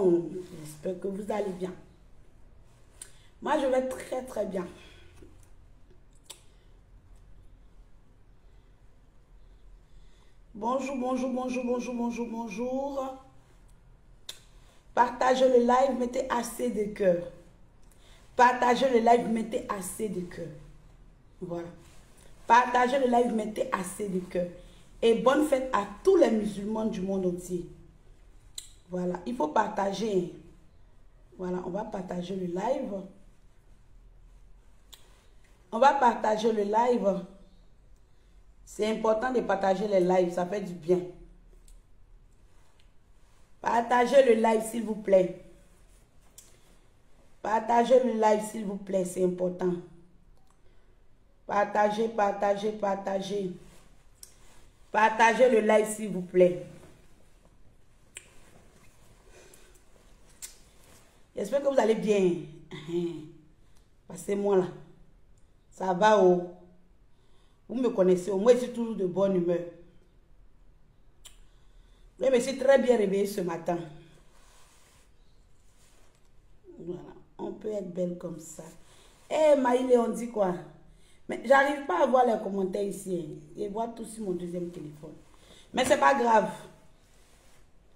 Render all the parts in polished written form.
monde. J'espère que vous allez bien. Moi, je vais très très bien. Bonjour, bonjour, bonjour, bonjour, bonjour, bonjour. Partagez le live, mettez assez de cœur. Partagez le live, mettez assez de cœur. Voilà. Partagez le live, mettez assez de cœur. Et bonne fête à tous les musulmans du monde entier. Voilà, il faut partager. Voilà, on va partager le live. On va partager le live. C'est important de partager les lives, ça fait du bien. Partagez le live, s'il vous plaît. Partagez le live, s'il vous plaît, c'est important. Partagez, partagez, partagez. Partagez le live, s'il vous plaît. J'espère que vous allez bien. Passez-moi là. Ça va, oh. Vous me connaissez, moi je suis toujours de bonne humeur. Je me suis très bien réveillée ce matin. Voilà, on peut être belle comme ça. Eh, Maïlé, on dit quoi? Mais j'arrive pas à voir les commentaires ici. Je vois tout sur mon deuxième téléphone. Mais c'est pas grave.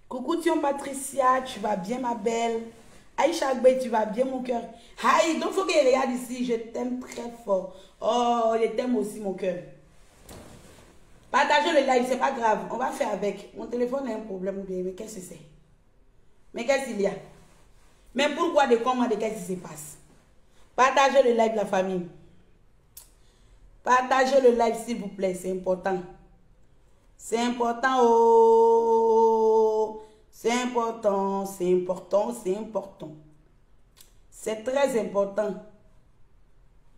Coucou Tion Patricia, tu vas bien ma belle? Aïcha Gbe, tu vas bien mon cœur? Aïe, donc faut qu'il regarde ici, je t'aime très fort. Oh, je t'aime aussi mon cœur. Partagez le live, c'est pas grave, on va faire avec. Mon téléphone a un problème ou bien, mais qu'est-ce que c'est? Mais qu'est-ce qu'il y a? Mais pourquoi de comment, de qu'est-ce qui se passe? Partagez le live la famille. Partagez le live s'il vous plaît, c'est important. C'est important, oh. C'est important, c'est important, c'est important. C'est très important.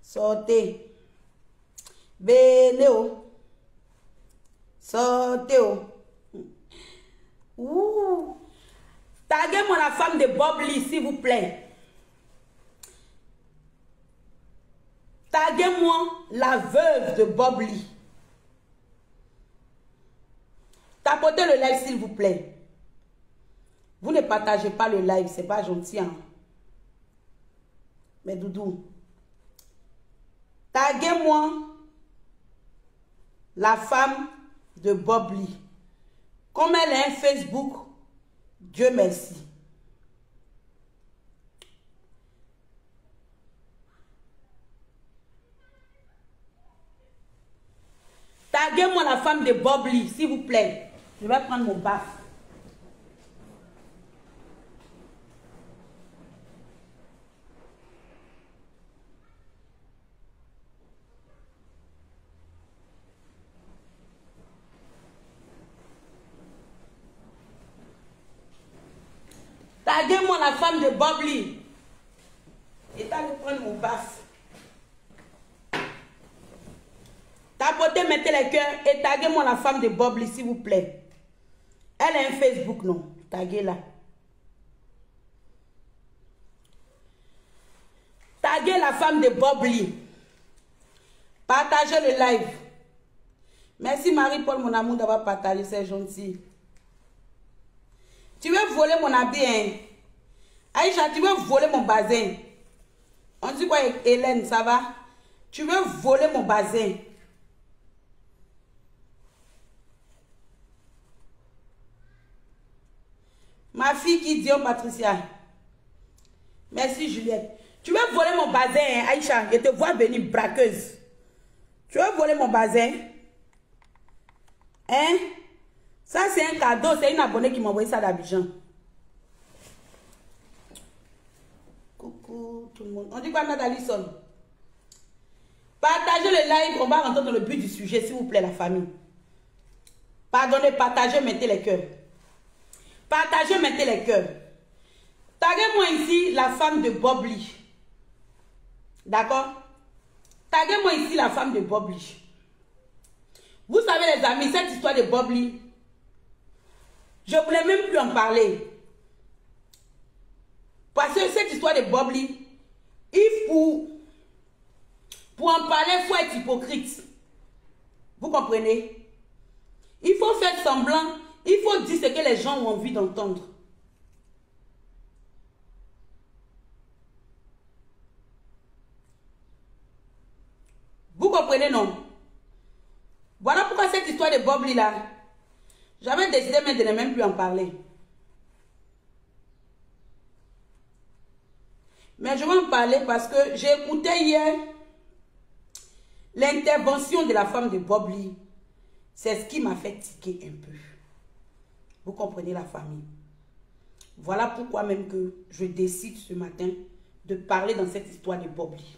Sortez. Venez, oh. Sortez, oh. Ouh. Taguez-moi la femme de Bob Lee, s'il vous plaît. Taguez-moi la veuve de Bob Lee. Tapotez le live, s'il vous plaît. Vous ne partagez pas le live, c'est pas gentil, hein? Mais Doudou, taguez-moi la femme de Bob Lee. Comme elle a un Facebook, Dieu merci. Taguez-moi la femme de Bob Lee, s'il vous plaît. Je vais prendre mon baff. Taguez-moi la femme de Bob Lee. Et allez prendre mon baff. Tapotez, mettez les cœurs et taguez-moi la femme de Bob Lee, s'il vous plaît. Elle a un Facebook, non? Taguez-la. Taguez la femme de Bob Lee. Partagez le live. Merci Marie-Paul, mon amour, d'avoir partagé, c'est gentil. Tu veux voler mon habit, hein? Aïcha, tu veux voler mon bazin? On dit quoi, Hélène, ça va? Tu veux voler mon bazin? Ma fille qui dit, oh Patricia. Merci Juliette. Tu veux voler mon bazin, hein, Aïcha? Je te vois venir braqueuse. Tu veux voler mon bazin? Hein? Ça, c'est un cadeau. C'est une abonnée qui m'a envoyé ça d'Abidjan. Coucou tout le monde. On dit quoi, Nathalie Son? Partagez le live. On va rentrer dans le but du sujet, s'il vous plaît, la famille. Pardonnez, partagez, mettez les cœurs. Partagez, mettez les cœurs. Taguez-moi ici la femme de Bob Lee. D'accord? Taguez-moi ici la femme de Bob Lee. Vous savez les amis, cette histoire de Bob Lee, je ne voulais même plus en parler. Parce que cette histoire de Bob Lee, pour en parler, il faut être hypocrite. Vous comprenez? Il faut faire semblant, il faut dire ce que les gens ont envie d'entendre. comprenez, non? Voilà pourquoi cette histoire de Bobli là, j'avais décidé même de ne même plus en parler. Mais je vais en parler parce que j'ai écouté hier l'intervention de la femme de Bobli. C'est ce qui m'a fait tiquer un peu. Vous comprenez la famille. Voilà pourquoi même que je décide ce matin de parler dans cette histoire de Bobli.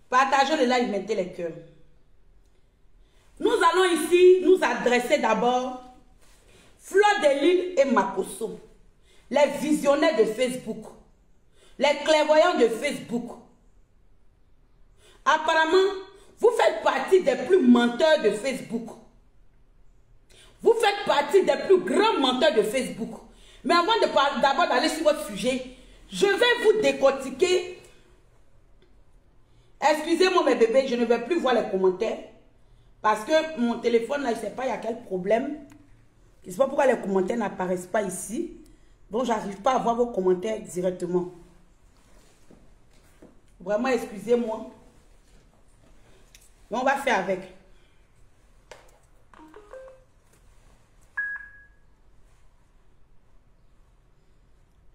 Partagez le live, mettez les cœurs. Nous allons ici nous adresser d'abord Fleur de Lune et Makosso, les visionnaires de Facebook, les clairvoyants de Facebook. Apparemment, vous faites partie des plus menteurs de Facebook. Vous faites partie des plus grands menteurs de Facebook. Mais avant d'abord d'aller sur votre sujet, je vais vous décortiquer. Excusez-moi mes bébés, je ne vais plus voir les commentaires. Parce que mon téléphone, là, je ne sais pas, il y a quel problème. Je ne sais pas pourquoi les commentaires n'apparaissent pas ici. Donc, je n'arrive pas à voir vos commentaires directement. Vraiment, excusez-moi. Mais on va faire avec.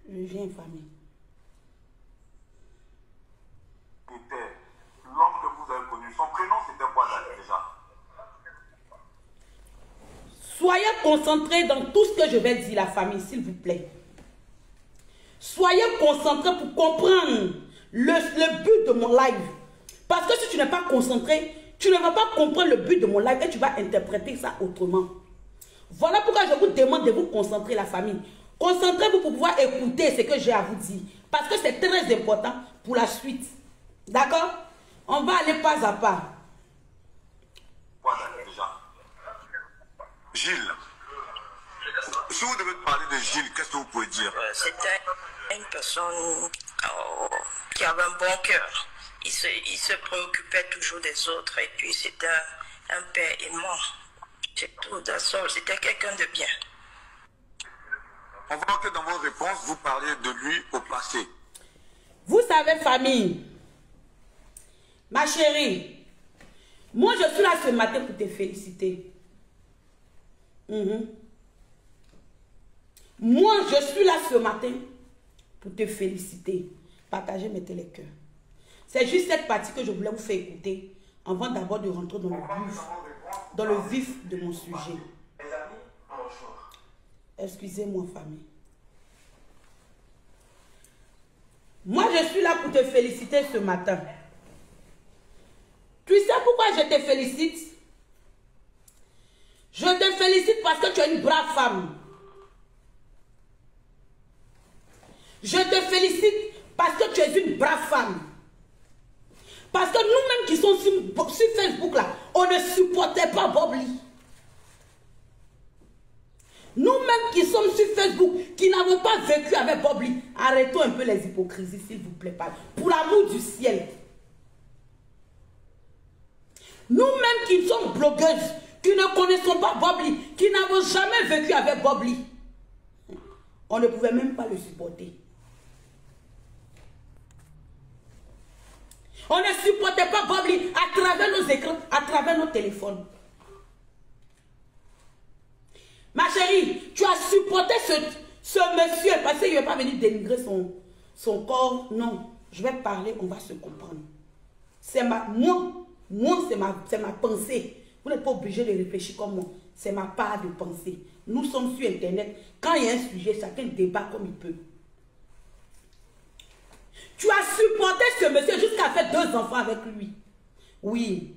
Je viens, famille. L'homme que vous avez connu, son prénom c'était quoi déjà? Soyez concentrés dans tout ce que je vais dire, la famille, s'il vous plaît. Soyez concentrés pour comprendre le but de mon live. Parce que si tu n'es pas concentré, tu ne vas pas comprendre le but de mon live et tu vas interpréter ça autrement. Voilà pourquoi je vous demande de vous concentrer, la famille. Concentrez-vous pour pouvoir écouter ce que j'ai à vous dire. Parce que c'est très important pour la suite. D'accord? On va aller pas à pas. Voilà, déjà. Gilles. Si vous devez parler de Gilles, qu'est-ce que vous pouvez dire? C'était une personne qui avait un bon cœur. Il se préoccupait toujours des autres et puis c'était un père aimant. C'est tout, c'était quelqu'un de bien. On voit que dans vos réponses, vous parlez de lui au passé. Vous savez, famille, ma chérie, moi je suis là ce matin pour te féliciter. Moi je suis là ce matin pour te féliciter. Partagez, mettez les cœurs. C'est juste cette partie que je voulais vous faire écouter avant d'abord de rentrer dans le vif de mon sujet. Excusez-moi, famille. Moi, je suis là pour te féliciter ce matin. Tu sais pourquoi je te félicite? Je te félicite parce que tu es une brave femme. Je te félicite parce que tu es une brave femme. Parce que nous-mêmes qui sommes sur Facebook là, on ne supportait pas Bobli. Nous-mêmes qui sommes sur Facebook, qui n'avons pas vécu avec Bobli, arrêtons un peu les hypocrisies, s'il vous plaît, pas. Pour l'amour du ciel. Nous-mêmes qui sommes blogueuses, qui ne connaissons pas Bobli, qui n'avons jamais vécu avec Bobli, on ne pouvait même pas le supporter. On ne supportait pas Bobli à travers nos écrans, à travers nos téléphones. Ma chérie, tu as supporté ce monsieur parce qu'il ne va pas venir dénigrer son corps. Non, je vais parler, on va se comprendre. C'est moi c'est ma pensée. Vous n'êtes pas obligé de réfléchir comme moi. C'est ma part de pensée. Nous sommes sur Internet. Quand il y a un sujet, chacun débat comme il peut. Tu as supporté ce monsieur jusqu'à faire 2 enfants avec lui. Oui.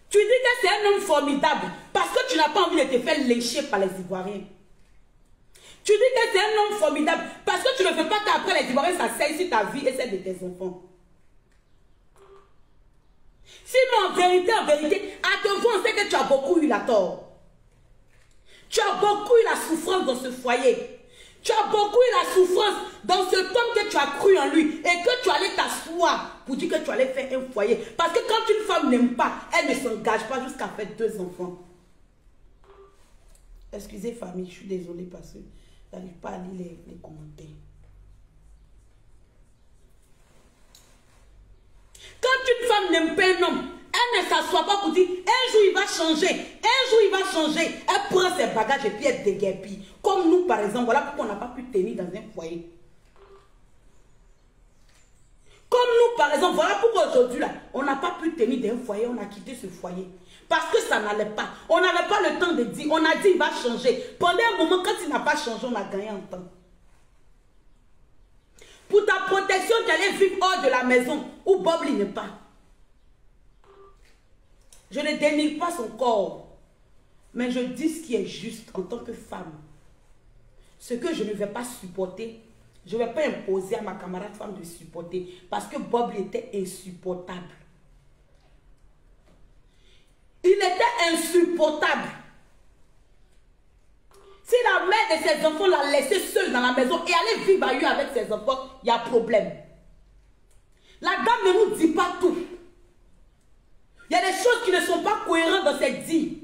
Tu dis que c'est un homme formidable parce que tu n'as pas envie de te faire lécher par les Ivoiriens. Tu dis que c'est un homme formidable parce que tu ne veux pas qu'après les Ivoiriens s'asseyent sur ta vie et celle de tes enfants. Sinon, en vérité, à te voir, on sait que tu as beaucoup eu la tort. Tu as beaucoup eu la souffrance dans ce foyer. Tu as beaucoup eu la souffrance dans cet homme que tu as cru en lui et que tu allais t'asseoir pour dire que tu allais faire un foyer. Parce que quand une femme n'aime pas, elle ne s'engage pas jusqu'à faire 2 enfants. Excusez famille, je suis désolée parce que je n'arrive pas à lire les commentaires. Quand une femme n'aime pas un homme, s'assoit pas pour dire, un jour il va changer, un jour il va changer. Elle prend ses bagages et puis elle déguerpille. Comme nous, par exemple, voilà pourquoi on n'a pas pu tenir dans un foyer. Comme nous, par exemple, voilà pourquoi aujourd'hui, là, on n'a pas pu tenir dans un foyer, on a quitté ce foyer. Parce que ça n'allait pas. On n'avait pas le temps de dire, on a dit il va changer. Pendant un moment, quand il n'a pas changé, on a gagné en temps. Pour ta protection, tu allais vivre hors de la maison où Bobli n'est pas. Je ne dénigre pas son corps, mais je dis ce qui est juste en tant que femme. Ce que je ne vais pas supporter, je ne vais pas imposer à ma camarade femme de supporter parce que Bobli était insupportable. Il était insupportable. Si la mère de ses enfants l'a laissé seule dans la maison et allait vivre ailleurs avec ses enfants, il y a problème. La dame ne nous dit pas tout. Il y a des choses qui ne sont pas cohérentes dans cette vie.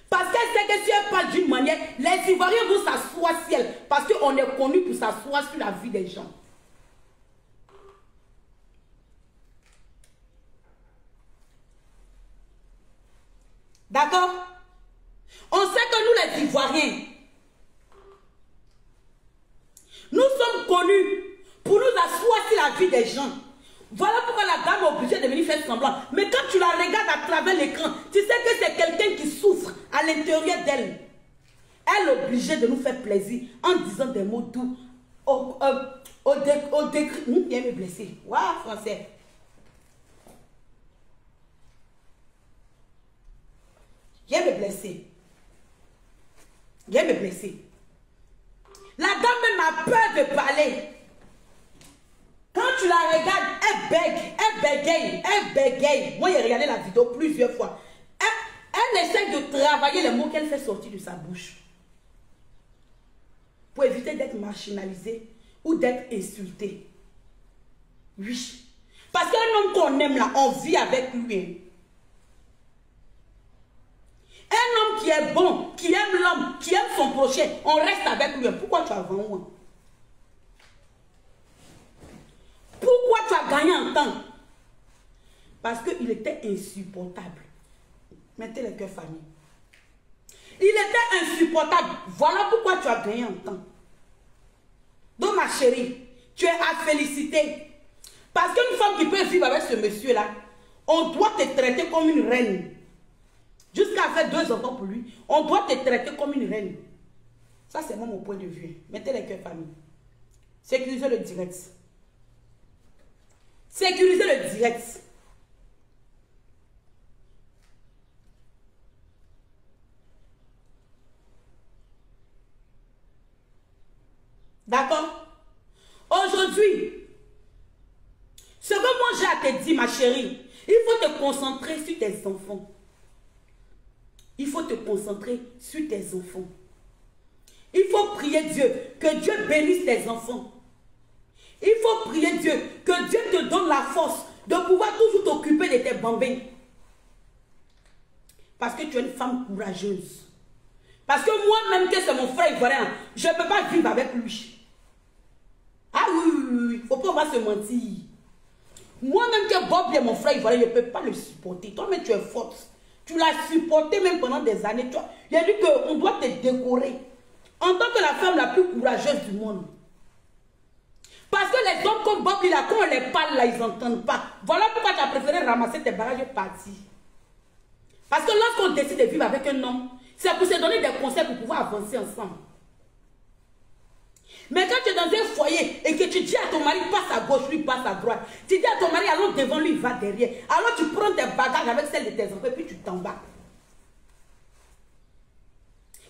Parce qu'elle sait que si elle parle d'une manière, les Ivoiriens vont s'asseoir sur elle. Parce qu'on est connu pour s'asseoir sur la vie des gens. D'accord? On sait que nous les Ivoiriens, nous sommes connus pour nous asseoir sur la vie des gens. Voilà pourquoi la dame est obligée de venir faire semblant. Mais quand tu la regardes à travers l'écran, tu sais que c'est quelqu'un qui souffre à l'intérieur d'elle. Elle est obligée de nous faire plaisir en disant des mots doux. Viens me blesser. Waouh, français. Viens me blesser. Viens me blesser. La dame même a peur de parler. Quand tu la regardes, elle bègue, elle bégaye. Moi, j'ai regardé la vidéo plusieurs fois. Elle essaie de travailler les mots qu'elle fait sortir de sa bouche. Pour éviter d'être marginalisée ou d'être insultée. Oui. Parce qu'un homme qu'on aime là, on vit avec lui. Un homme qui est bon, qui aime l'homme, qui aime son prochain, on reste avec lui. Pourquoi tu as vendu moi? Pourquoi tu as gagné en temps? Parce qu'il était insupportable. Mettez le cœur famille. Il était insupportable. Voilà pourquoi tu as gagné en temps. Donc ma chérie, tu es à féliciter. Parce qu'une femme qui peut vivre avec ce monsieur-là, on doit te traiter comme une reine. Jusqu'à faire 2 enfants pour lui, on doit te traiter comme une reine. Ça, c'est mon point de vue. Mettez les cœurs famille. Sécurisez le direct. Sécurisez le direct. D'accord? Aujourd'hui, ce que moi j'ai à te dire, ma chérie, il faut te concentrer sur tes enfants. Il faut te concentrer sur tes enfants. Il faut prier Dieu, que Dieu bénisse tes enfants. Il faut prier Dieu, que Dieu te donne la force de pouvoir toujours t'occuper de tes bambins. Parce que tu es une femme courageuse. Parce que moi-même, que c'est mon frère ivoirien, je ne peux pas vivre avec lui. Ah oui, il ne faut pas se mentir. Moi-même que Bob est mon frère ivoirien, je ne peux pas le supporter. Toi-même, tu es forte. Tu l'as supporté même pendant des années. Il a dit qu'on doit te décorer en tant que la femme la plus courageuse du monde. Parce que les hommes comme Bob, quand on les parle là, ils n'entendent pas. Voilà pourquoi tu as préféré ramasser tes bagages et partir. Parce que lorsqu'on décide de vivre avec un homme, c'est pour se donner des conseils pour pouvoir avancer ensemble. Mais quand tu es dans un foyer et que tu dis à ton mari, passe à gauche, lui passe à droite. Tu dis à ton mari, allons devant, lui va derrière. Alors tu prends tes bagages avec celles de tes enfants et puis tu t'en vas.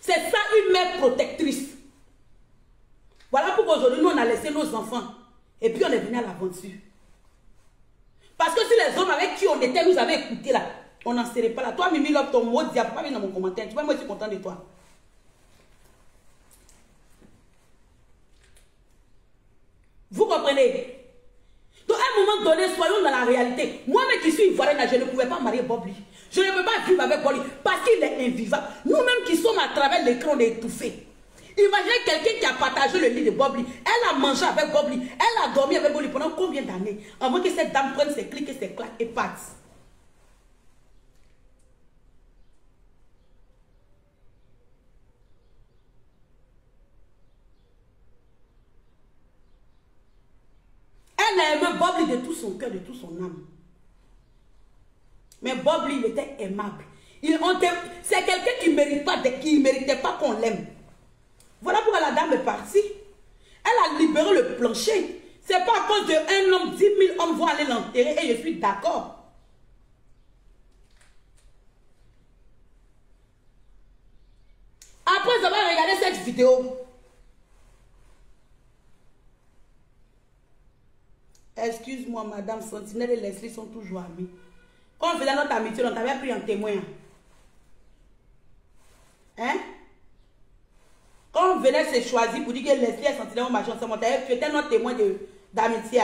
C'est ça une mère protectrice. Voilà pourquoi aujourd'hui nous on a laissé nos enfants et puis on est venu à l'aventure. Parce que si les hommes avec qui on était nous avaient écouté là, on n'en serait pas là. Toi Mimi, là, ton mot dit, pas venir dans mon commentaire. Tu vois, moi je suis content de toi. Vous comprenez? Donc à un moment donné, soyons dans la réalité. Moi-même qui suis ivoirienne, je ne pouvais pas marier Bobli. Je ne peux pas vivre avec Bobli parce qu'il est invivable. Nous-mêmes qui sommes à travers l'écran, on est étouffés. Imaginez quelqu'un qui a partagé le lit de Bobli. Elle a mangé avec Bobli. Elle a dormi avec Bobli pendant combien d'années? Avant que cette dame prenne ses clics et ses claques et parte. aimait Bob Lee de tout son cœur, de tout son âme. Mais Bob Lee, il était aimable. C'est quelqu'un qui ne méritait pas qu'on l'aime. Voilà pourquoi la dame est partie. Elle a libéré le plancher. C'est pas à cause d'un homme, 10 000 hommes vont aller l'enterrer et je suis d'accord. Après avoir regardé cette vidéo, excuse-moi madame, Sentinelle et Leslie sont toujours amis. Quand on faisait notre amitié, on t'avait pris en témoin. Hein? Quand on venait se choisir pour dire que Leslie et Sentinelle ont marché ensemble, tu étais notre témoin d'amitié.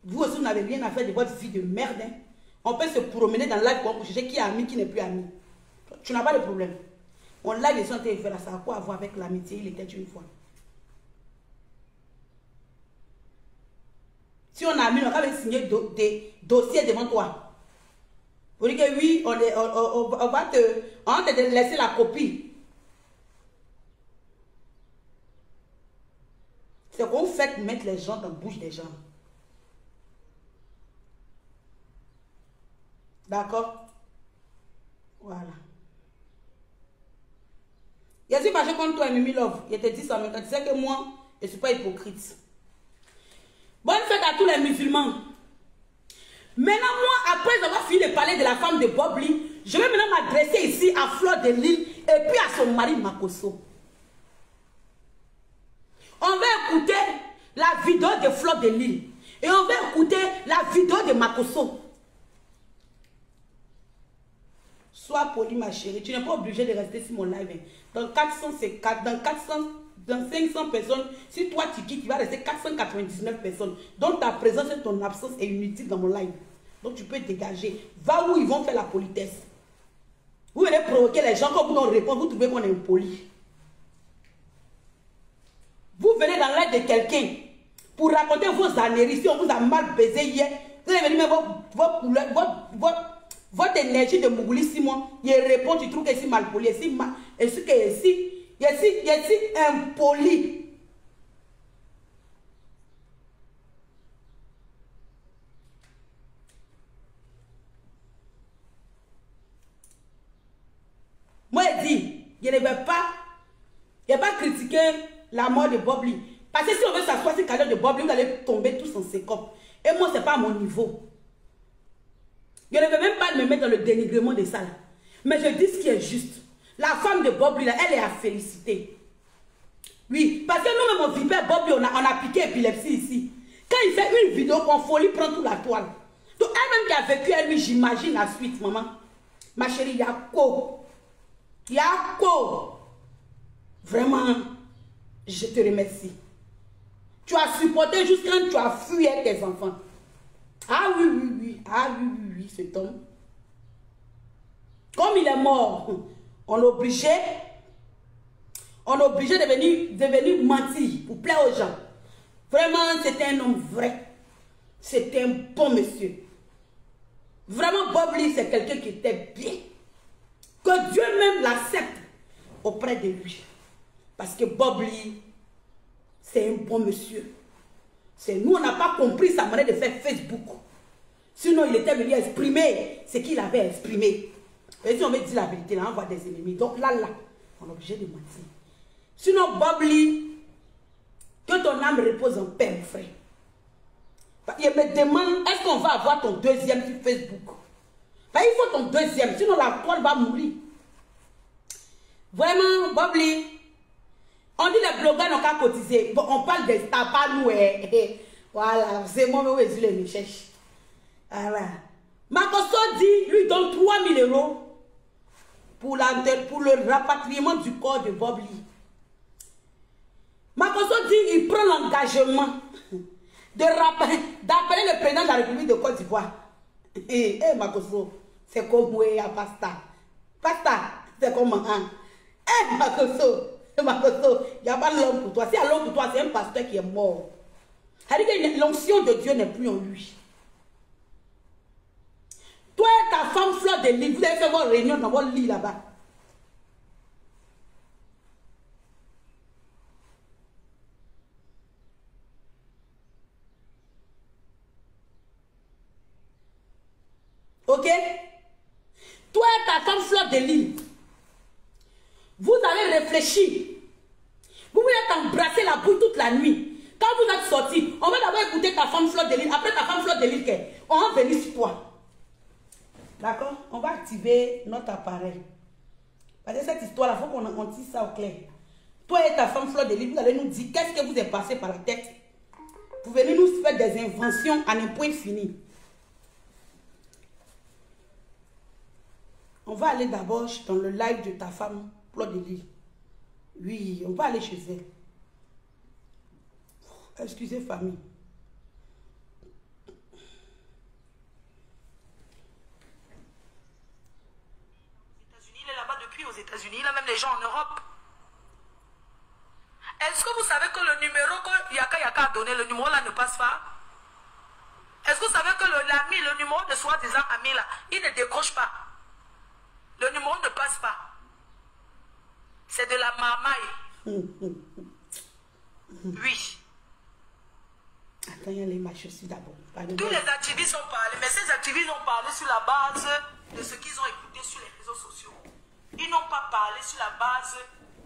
Vous aussi, vous n'avez rien à faire de votre vie de merde. Hein? On peut se promener dans le live pour chercher qui est ami, qui n'est plus ami. Tu n'as pas de problème. On live les gens et fait ça a quoi à voir avec l'amitié, il était une fois. Si on a mis, on va signer des dossiers devant toi. Vous dites que oui, on va te laisser la copie. C'est qu'on fait mettre les gens dans la bouche des gens. D'accord? Voilà. Il a dit, fâché contre toi, Mimi Love. Il te dit ça, mais tu sais que moi, je ne suis pas hypocrite. Bonne fête à tous les musulmans. Maintenant, moi, après avoir fini de parler de la femme de Bob Lee, je vais maintenant m'adresser ici à Fleur de Lille et puis à son mari Makosso. On va écouter la vidéo de Fleur de Lille et on va écouter la vidéo de Makosso. Sois poli, ma chérie. Tu n'es pas obligé de rester sur mon live. Dans 500 personnes, si toi tu quittes, tu vas rester 499 personnes. Donc ta présence et ton absence est inutile dans mon live. Donc tu peux dégager. Va où ils vont faire la politesse. Vous venez provoquer les gens, quand vous nous répondez, vous trouvez qu'on est impoli. Vous venez dans l'aide de quelqu'un pour raconter vos âneries. Si on vous a mal baisé hier, vous allez venir mettre votre énergie de Mougouli Simon. Il répond, tu trouves que c'est mal poli. Et ce que ici, il est impoli. Moi, je dis, je ne vais pas critiquer la mort de Bob Lee. Parce que si on veut s'asseoir sur le cadre de Bob Lee, vous allez tomber tous en sécope. Et moi, ce n'est pas à mon niveau. Je ne vais même pas me mettre dans le dénigrement de ça. Mais je dis ce qui est juste. La femme de Bob Lee, là, elle est à féliciter. Oui, parce que nous-mêmes, on vivait Bob Lee, on a piqué épilepsie ici. Quand il fait une vidéo, qu'on folie, prend toute la toile. Donc, elle-même qui a vécu, elle lui, j'imagine la suite, maman. Ma chérie, Yako. Yako. Vraiment, je te remercie. Tu as supporté jusqu'à quand tu as fui avec tes enfants. Ah oui, oui, oui. Ah oui, oui, oui, cet homme. Comme il est mort, on est obligé de venir mentir pour plaire aux gens. Vraiment, c'était un homme vrai. C'était un bon monsieur. Vraiment, Bob Lee, c'est quelqu'un qui était bien. Que Dieu même l'accepte auprès de lui. Parce que Bob Lee, c'est un bon monsieur. C'est nous, on n'a pas compris sa manière de faire Facebook. Sinon, il était venu exprimer ce qu'il avait exprimé. Et si on veut dire la vérité, là, on voit des ennemis. Donc là, on est obligé de mentir. Sinon, Bob Lee, que ton âme repose en paix, mon frère. Il me demande, est-ce qu'on va avoir ton deuxième sur Facebook? Il faut ton deuxième, sinon la toile va mourir. Vraiment, Bob Lee, on dit les blogueurs n'ont qu'à cotiser. Bon, on parle des stars, pas nous. Voilà, c'est moi qui les cherche. Voilà. Makosso dit, lui donne 3 000 € pour le rapatriement du corps de Bob Lee. Makosso dit, il prend l'engagement d'appeler le président de la République de Côte d'Ivoire. Makosso, c'est comme moi, Pasta. Pasta, c'est comme moi. Makosso, il n'y a pas l'homme pour toi. Si il y a l'homme pour toi, c'est un pasteur qui est mort. C'est-à-dire que l'onction de Dieu n'est plus en lui. Toi et ta femme Fleur de Lille, vous allez faire vos réunions dans votre lit là-bas. la femme Fleur de Lys. Vous allez réfléchir. Vous voulez t'embrasser la bouche toute la nuit. Quand vous êtes sorti, on va d'abord écouter ta femme Fleur de Lys. Après ta femme Fleur de Lys, on va venir sur toi. D'accord? On va activer notre appareil. Parce que cette histoire-là, il faut qu'on dise ça au clair. Toi et ta femme Fleur de Lys, vous allez nous dire qu'est-ce que vous est passé par la tête. Vous venez nous faire des inventions à un point fini. On va aller d'abord dans le live de ta femme Fleur de Lys. Oui, on va aller chez elle. Excusez famille. Il est là-bas depuis aux États-Unis. Il a même les gens en Europe. Est-ce que vous savez que le numéro que Yaka a donné, le numéro là ne passe pas? Est-ce que vous savez que le numéro de soi-disant ami là, il ne décroche pas? Le numéro ne passe pas. C'est de la marmaille. Oui. Attends, il y a les matchs aussi d'abord. Tous les activistes ont parlé, mais ces activistes ont parlé sur la base de ce qu'ils ont écouté sur les réseaux sociaux. Ils n'ont pas parlé sur la base.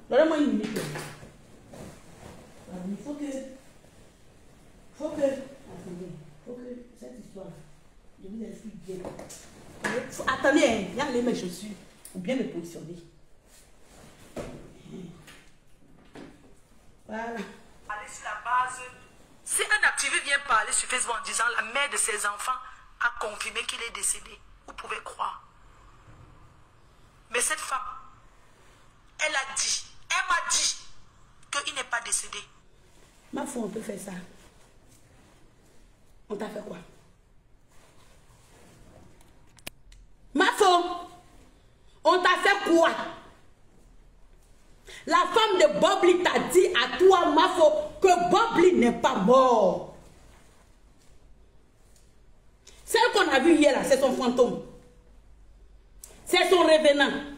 Donnez-moi une minute. Il faut que cette histoire, je vous explique bien. Attendez, il y a les mes chaussures, ou bien me positionner. Voilà. Aller sur la base. Si un activiste vient parler sur Facebook en disant la mère de ses enfants a confirmé qu'il est décédé, vous pouvez croire. Mais cette femme, elle m'a dit qu'il n'est pas décédé. Ma foi, on peut faire ça. On t'a fait quoi? Ma foi, on t'a fait quoi? La femme de Bobli t'a dit à toi, ma foi, que Bobli n'est pas mort. Celle qu'on a vue hier, là, c'est son fantôme. C'est son revenant.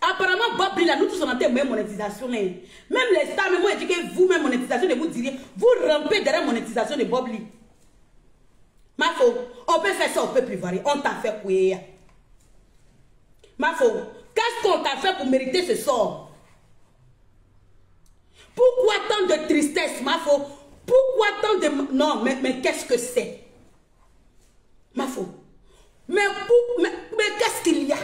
Apparemment, Bobli, là, nous tous on a même monétisation. Même les stars, même moi, je dis que vous-même, monétisation, de vous diriez, vous rampez derrière monétisation de Bobli. Ma foi, on peut faire ça, on peut plus varier. On t'a fait quoi? Ma foi, qu'est-ce qu'on t'a fait pour mériter ce sort? Pourquoi tant de tristesse, ma foi? Pourquoi tant de... Non, mais qu'est-ce que c'est? Ma foi. Mais qu'est-ce qu'il y a?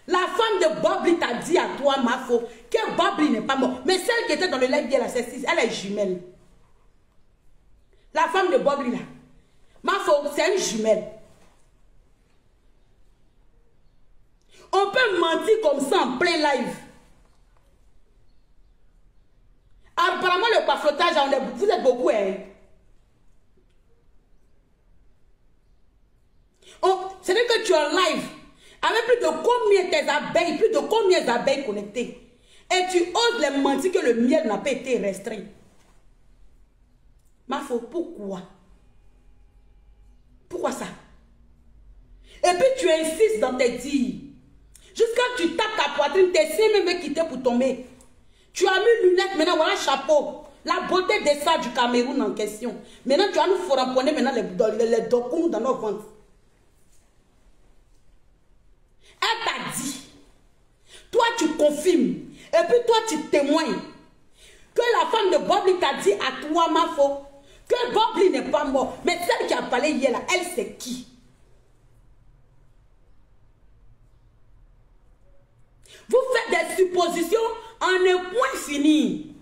La femme de Bobli t'a dit à toi, ma foi, que Bobli n'est pas mort. Mais celle qui était dans le live d'hier, elle est jumelle. La femme de Bobli, là. Ma foi, c'est une jumelle. On peut mentir comme ça en plein live. Apparemment, le paflotage, vous êtes beaucoup, hein. C'est-à-dire que tu es en live avec plus de combien tes abeilles, plus de combien d'abeilles connectées. Et tu oses les mentir que le miel n'a pas été restreint. Ma foi, pourquoi? Pourquoi ça? Et puis tu insistes dans tes dires. Jusqu'à ce que tu tapes ta poitrine, tes seins même quittés pour tomber. Tu as mis lunettes, maintenant voilà chapeau. La beauté des stars du Cameroun en question. Maintenant tu vas nous foramponner maintenant les documents dans nos ventres. Elle t'a dit, toi tu confirmes, et puis toi tu témoignes, que la femme de Bobli t'a dit à toi, ma faux, que Bobli n'est pas mort. Mais celle qui a parlé hier là, elle c'est qui? Vous faites des suppositions en un point fini.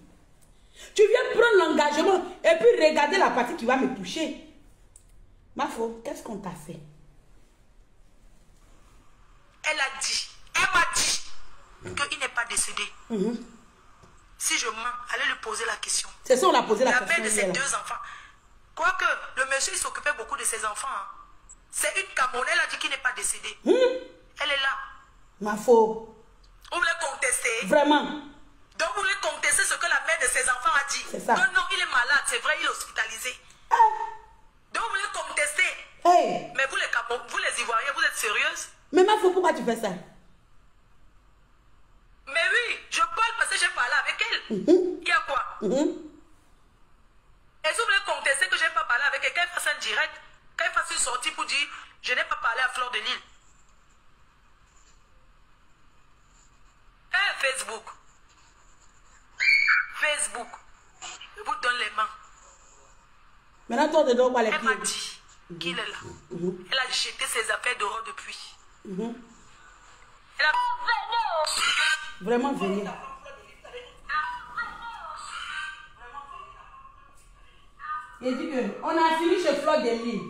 Tu viens prendre l'engagement et puis regarder la partie qui va me toucher. Ma faux, qu'est-ce qu'on t'a fait? Elle m'a dit qu'il n'est pas décédé. Si je mens, allez lui poser la question. C'est ça, on a posé la question. La mère de ses deux enfants. Quoique le monsieur il s'occupait beaucoup de ses enfants. Hein. C'est une Camerounaise, elle a dit qu'il n'est pas décédé. Elle est là. Ma faux. Vous voulez contester? Vraiment. Donc vous voulez contester ce que la mère de ses enfants a dit? C'est ça. Non, non, il est malade, c'est vrai, il est hospitalisé. Donc vous voulez contester? Mais vous les Ivoiriens, vous êtes sérieuses? Mais ma faux, pourquoi tu fais ça? Mais oui, je parle parce que j'ai parlé avec elle. Il y a quoi? Et si vous voulez contester que je n'ai pas parlé avec elle, qu'elle fasse un direct, qu'elle fasse une sortie pour dire, je n'ai pas parlé à Fleur de Lille. Facebook. Facebook. Je vous donne les mains. Maintenant, toi, de doigts, les Elle m'a pieds. dit qu'il est là. Elle a jeté ses affaires dehors depuis. Elle a... Vraiment, venez. Il dit que on a fini chez Fleur de Lille.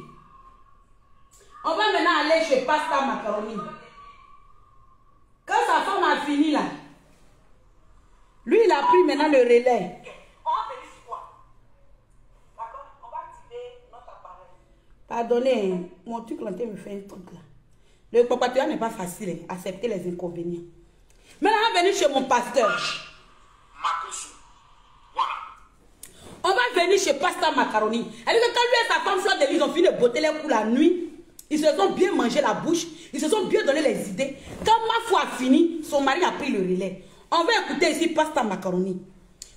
On va maintenant aller chez Pasta Macaroni. Quand sa femme a fini là, lui il a pris maintenant le relais. On va venir sur quoi? D'accord? On va activer notre appareil. Pardonnez, mon truc là me fait un truc là. Le papatua n'est pas facile, hein, accepter les inconvénients. Maintenant on va venir chez mon pasteur. Voilà. On va venir chez Pasta Macaroni. Elle dit que quand lui et sa femme Fleur de Lille, ils ont fini de botter les coups la nuit. Ils se sont bien mangé la bouche. Ils se sont bien donné les idées. Quand ma foi a fini, son mari a pris le relais. On va écouter ici Pasta Macaroni.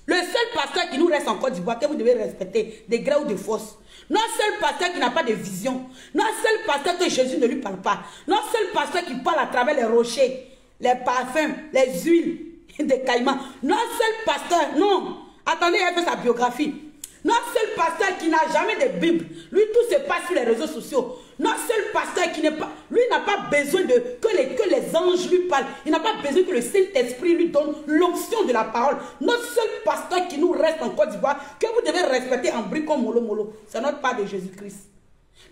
Le seul pasteur qui nous reste en Côte d'Ivoire, que vous devez respecter, de gré ou de force. Notre seul pasteur qui n'a pas de vision. Notre seul pasteur que Jésus ne lui parle pas. Notre seul pasteur qui parle à travers les rochers, les parfums, les huiles, des caïmans. Notre seul pasteur, non. Attendez, elle fait sa biographie. Notre seul pasteur qui n'a jamais de Bible. Lui, tout se passe sur les réseaux sociaux. Notre seul pasteur qui n'est pas... Lui n'a pas besoin de que les anges lui parlent. Il n'a pas besoin que le Saint-Esprit lui donne l'onction de la parole. Notre seul pasteur qui nous reste en Côte d'Ivoire, que vous devez respecter en bricot molo molo, c'est notre Père de Jésus-Christ.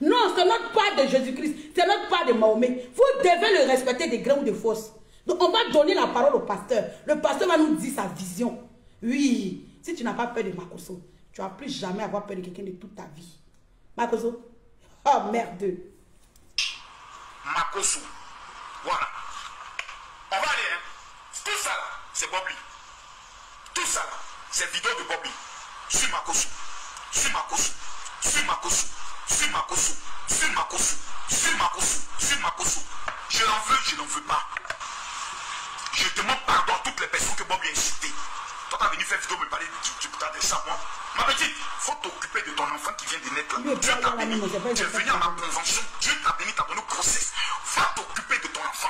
Non, c'est notre Père de Jésus-Christ. C'est notre Père de Mahomet. Vous devez le respecter de gré ou de force. Donc on va donner la parole au pasteur. Le pasteur va nous dire sa vision. Oui, si tu n'as pas peur de Makoso, tu ne vas plus jamais avoir peur de quelqu'un de toute ta vie. Makoso, oh merde. Makoso. Voilà. On va aller, hein. Tout ça là, c'est Bobby. Tout ça là, c'est vidéo de Bobby. Sur Makoso. Sur Makoso. Sur Makoso. Sur Makoso. Sur Makoso. Sur Makoso. Sur Makoso. Je l'en veux, je n'en veux pas. Je demande pardon à toutes les personnes que Bobby a incitées. Toi, tu as venu faire vidéo me parler de ça, moi. Ma petite, il faut t'occuper de ton enfant qui vient de naître là. Dieu t'a béni. Tu es venu à ma convention. Dieu t'a béni, t'as donné grossesse. Va t'occuper de ton enfant.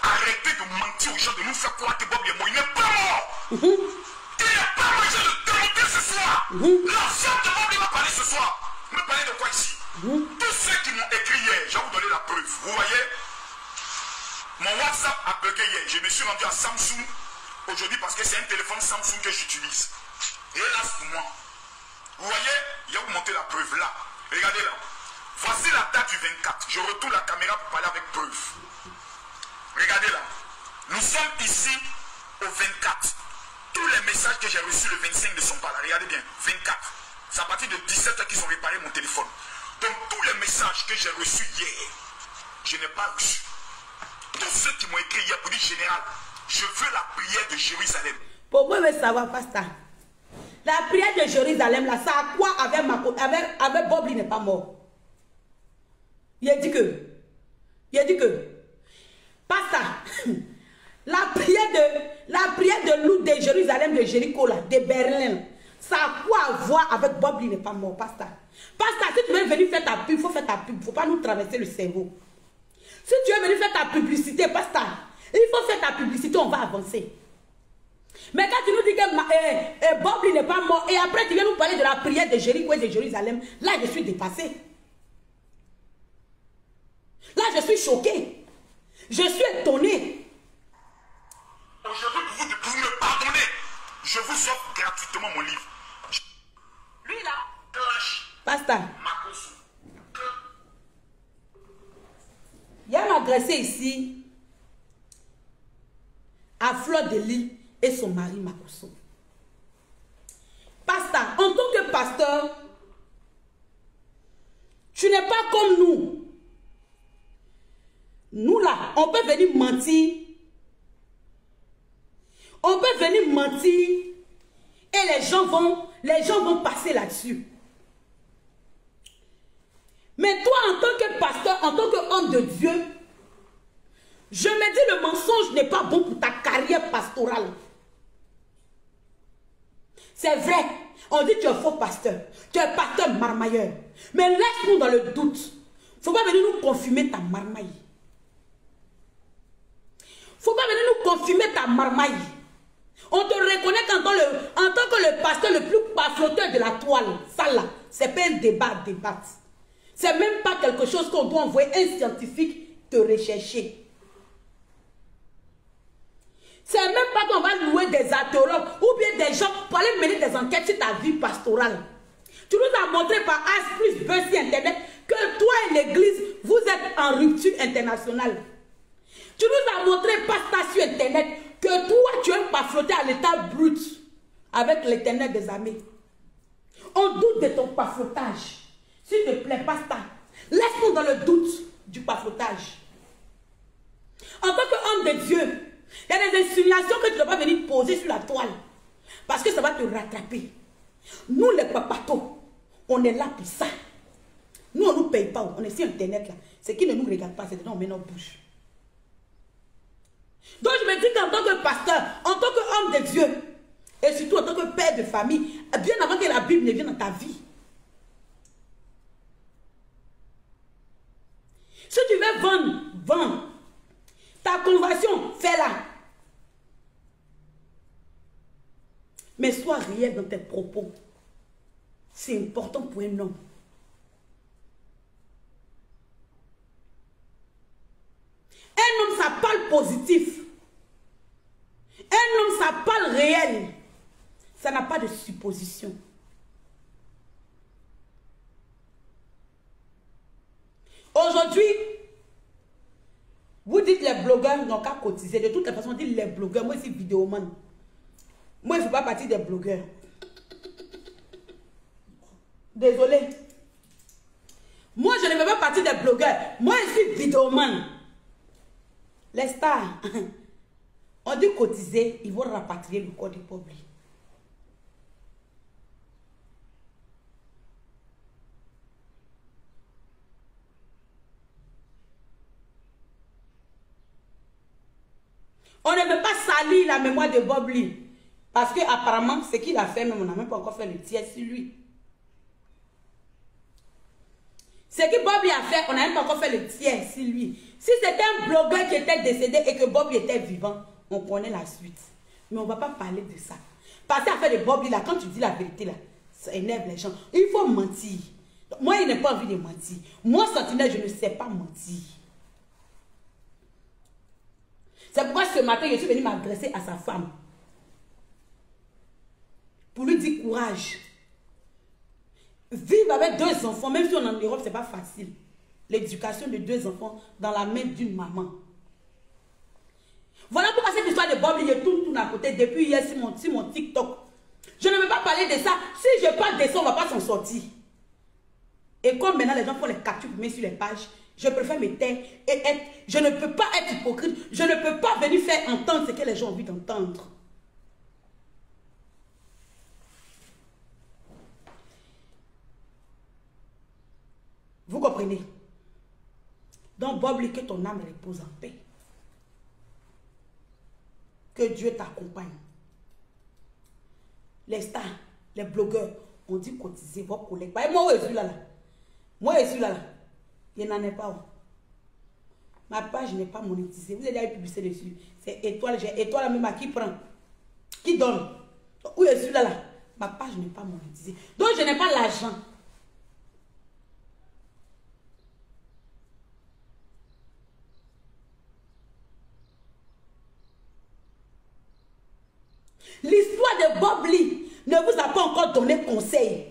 Arrêtez de mentir aux gens, de nous faire croire que Bobby est mort. Il n'est pas mort. Il n'est pas mort. Je le démonter ce soir. L'enfant de Bobby va parler ce soir. Me parler de quoi ici? Tous ceux qui m'ont écrit hier, je vais vous donner la preuve. Vous voyez? Mon WhatsApp a bugué hier. Je me suis rendu à Samsung aujourd'hui parce que c'est un téléphone Samsung que j'utilise. Et hélas pour moi. Vous voyez, je vais vous montrer la preuve là. Regardez là. Voici la date du 24. Je retourne la caméra pour parler avec preuve. Regardez là. Nous sommes ici au 24. Tous les messages que j'ai reçus le 25 ne sont pas là. Regardez bien. 24. C'est à partir de 17h qu'ils ont réparé mon téléphone. Donc tous les messages que j'ai reçus hier, je n'ai pas reçu. Tous ceux qui m'ont écrit hier pour dire général, je veux la prière de Jérusalem. Pour moi, je veux savoir, pasteur. La prière de Jérusalem, là, ça a quoi avec Bob, il n'est pas mort? Il a dit que, pasteur, la prière de loup de Jérusalem, de Jéricho, là, de Berlin, ça a quoi à voir avec Bob, il n'est pas mort, pasteur? Pasteur, si tu veux venir faire ta pub, il faut faire ta pub, il ne faut pas nous traverser le cerveau. Si tu veux venir faire ta publicité, pasteur, il faut faire ta publicité, on va avancer. Mais quand tu nous dis que Bob n'est pas mort, et après tu viens nous parler de la prière de Jéricho et de Jérusalem, là je suis dépassé. Là je suis choqué. Je suis étonné. Aujourd'hui, pour vous me pardonner, je vous offre gratuitement mon livre. Lui là, pasteur, Makoso. il y a un agressé ici à Fleur de Lille et son mari Makoso. Pasteur, en tant que pasteur, tu n'es pas comme nous. Nous là, on peut venir mentir. On peut venir mentir et les gens vont passer là-dessus. Mais toi, en tant que pasteur, en tant qu'homme de Dieu, je me dis le mensonge n'est pas bon pour ta carrière pastorale. C'est vrai, on dit que tu es faux pasteur, tu es pasteur marmailleur. Mais laisse-nous dans le doute. Il ne faut pas venir nous confumer ta marmaille. Il ne faut pas venir nous confumer ta marmaille. On te reconnaît en tant que le pasteur le plus pafloteur de la toile. Ça là, c'est pas un débat, débattre. C'est même pas quelque chose qu'on doit envoyer un scientifique te rechercher. C'est même pas qu'on va louer des athéologues ou bien des gens pour aller mener des enquêtes sur ta vie pastorale. Tu nous as montré par As plus Bercy Internet que toi et l'église, vous êtes en rupture internationale. Tu nous as montré par ça sur Internet que toi, tu n'aimes pas flotter à l'état brut avec l'Éternel des armées. On doute de ton paflotage. S'il te plaît, pasteur, laisse-nous dans le doute du paflotage. En tant qu'homme de Dieu, il y a des insinuations que tu ne dois pas venir poser sur la toile. Parce que ça va te rattraper. Nous, les papatos, on est là pour ça. Nous, on ne nous paye pas. On est sur Internet là. Ce qui ne nous regarde pas, c'est dedans, on met nos bouches. Donc, je me dis qu'en tant que pasteur, en tant qu'homme de Dieu, et surtout en tant que père de famille, bien avant que la Bible ne vienne dans ta vie. Si tu veux vendre, vends. Ta conversion, fais-la. Mais sois réel dans tes propos. C'est important pour un homme. Un homme, ça parle positif. Un homme, ça parle réel. Ça n'a pas de supposition. Aujourd'hui, vous dites les blogueurs n'ont qu'à cotiser. De toutes les façons, on dit les blogueurs. Moi, c'est vidéoman. Moi, je ne fais pas partie des blogueurs. Désolé. Moi, je ne fais pas partie des blogueurs. Moi, je suis vidéoman. Les stars, on dit cotiser, ils vont rapatrier le corps du peuple. On ne veut pas salir la mémoire de Bob Lee. Parce que apparemment, ce qu'il a fait, même on n'a même pas encore fait le tiers sur lui. Ce que Bob Lee a fait, on n'a même pas encore fait le tiers sur lui. Si c'était un blogueur qui était décédé et que Bob Lee était vivant, on connaît la suite. Mais on ne va pas parler de ça. Parce qu'à faire de Bob Lee, là, quand tu dis la vérité, là, ça énerve les gens. Il faut mentir. Moi, il n'a pas envie de mentir. Moi, Sentinelle, je ne sais pas mentir. C'est pourquoi ce matin, je suis venue m'adresser à sa femme. Pour lui dire courage. Vivre avec 2 enfants, même si on est en Europe, ce n'est pas facile. L'éducation de 2 enfants dans la main d'une maman. Voilà pourquoi cette histoire de Bob Lee, je tourne à côté depuis hier sur mon TikTok. Je ne veux pas parler de ça. Si je parle de ça, on ne va pas s'en sortir. Et comme maintenant les gens font les captures pour mettre sur les pages, je préfère me taire et être... Je ne peux pas être hypocrite. Je ne peux pas venir faire entendre ce que les gens ont envie d'entendre. Vous comprenez? Donc, Bob Lee, que ton âme repose en paix. Que Dieu t'accompagne. Les stars, les blogueurs, on dit cotiser vos collègues. Moi, je suis là. Moi, je suis là. Il n'en est pas. Ma page n'est pas monétisée. Vous allez publier dessus. C'est étoile. J'ai étoile même à qui prend. Qui donne. Où je suis là. Ma page n'est pas monétisée. Donc, je n'ai pas l'argent. L'histoire de Bob Lee ne vous a pas encore donné conseil.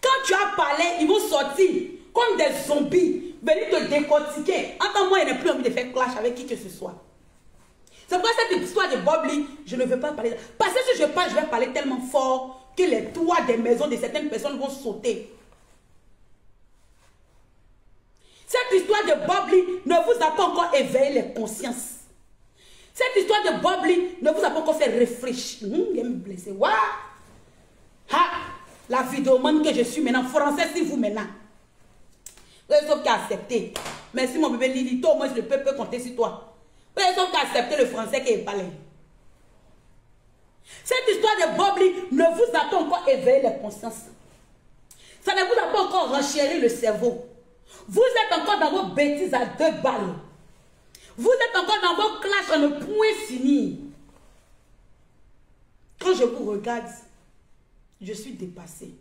Quand tu as parlé, ils vont sortir comme des zombies, venir te décortiquer. Entends-moi, il n'a plus envie de faire clash avec qui que ce soit. C'est pourquoi cette histoire de Bob Lee, je ne veux pas parler. Parce que si je parle, je vais parler tellement fort que les toits des maisons de certaines personnes vont sauter. Cette histoire de Bob Lee ne vous a pas encore éveillé les consciences. Cette histoire de Bob Lee ne vous a pas encore fait réfléchir. Il me blessé. Waouh! La vidéomane que je suis maintenant, français, si vous maintenant. Vous êtes sauf qu'à accepter. Merci mon bébé Lilito, moi je peux compter sur toi. Vous êtes sauf qu'à accepter le français qui est parlé. Cette histoire de Bob Lee ne vous a pas encore éveillé les consciences. Ça ne vous a pas encore renchéri le cerveau. Vous êtes encore dans vos bêtises à 2 balles. Vous êtes encore dans vos clashs à ne point finir. Quand je vous regarde, je suis dépassée.